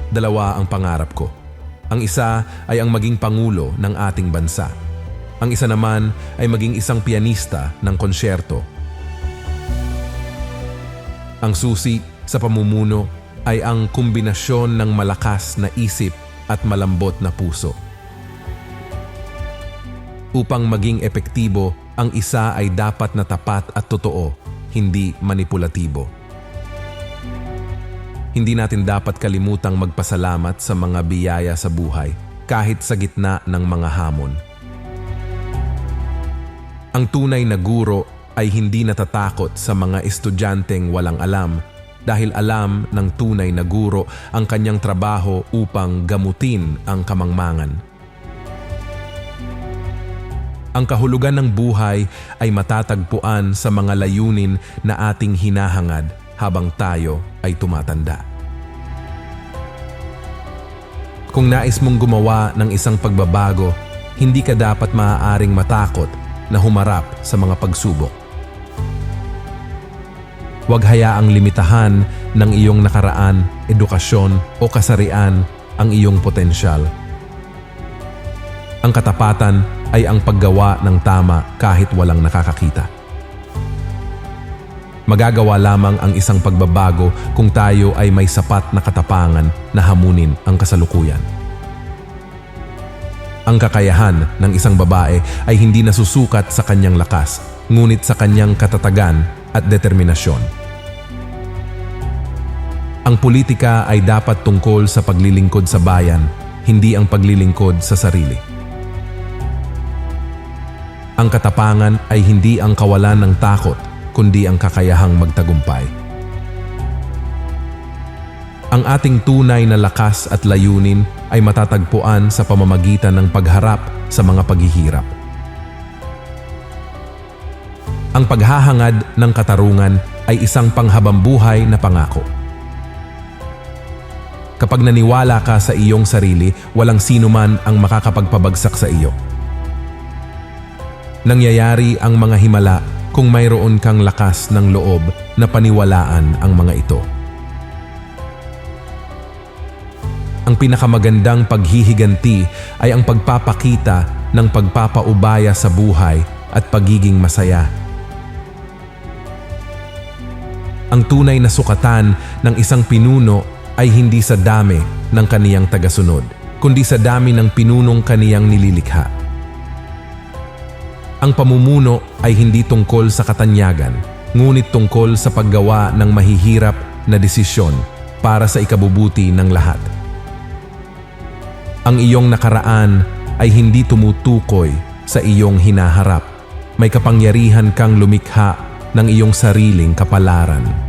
Dalawa ang pangarap ko. Ang isa ay ang maging pangulo ng ating bansa. Ang isa naman ay maging isang pianista ng konsyerto. Ang susi sa pamumuno ay ang kombinasyon ng malakas na isip at malambot na puso. Upang maging epektibo, ang isa ay dapat na tapat at totoo, hindi manipulatibo. Hindi natin dapat kalimutang magpasalamat sa mga biyaya sa buhay, kahit sa gitna ng mga hamon. Ang tunay na guro ay hindi natatakot sa mga estudyanteng walang alam, dahil alam ng tunay na guro ang kanyang trabaho upang gamutin ang kamangmangan. Ang kahulugan ng buhay ay matatagpuan sa mga layunin na ating hinahangad habang tayo ay tumatanda. Kung nais mong gumawa ng isang pagbabago, hindi ka dapat maaaring matakot na humarap sa mga pagsubok. Huwag hayaang limitahan ng iyong nakaraan, edukasyon o kasarian ang iyong potensyal. Ang katapatan ay ang paggawa ng tama kahit walang nakakakita. Magagawa lamang ang isang pagbabago kung tayo ay may sapat na katapangan na hamunin ang kasalukuyan. Ang kakayahan ng isang babae ay hindi nasusukat sa kanyang lakas, ngunit sa kanyang katatagan at determinasyon. Ang politika ay dapat tungkol sa paglilingkod sa bayan, hindi ang paglilingkod sa sarili. Ang katapangan ay hindi ang kawalan ng takot, kundi ang kakayahang magtagumpay. Ang ating tunay na lakas at layunin ay matatagpuan sa pamamagitan ng pagharap sa mga paghihirap. Ang paghahangad ng katarungan ay isang panghabambuhay na pangako. Kapag naniwala ka sa iyong sarili, walang sino man ang makakapagpabagsak sa iyo. Nangyayari ang mga himala kung mayroon kang lakas ng loob na paniwalaan ang mga ito. Ang pinakamagandang paghihiganti ay ang pagpapakita ng pagpapaubaya sa buhay at pagiging masaya. Ang tunay na sukatan ng isang pinuno ay hindi sa dami ng kaniyang tagasunod, kundi sa dami ng pinunong kaniyang nililikha. Ang pamumuno ay hindi tungkol sa katanyagan, ngunit tungkol sa paggawa ng mahihirap na desisyon para sa ikabubuti ng lahat. Ang iyong nakaraan ay hindi tumutukoy sa iyong hinaharap. May kapangyarihan kang lumikha ng iyong sariling kapalaran.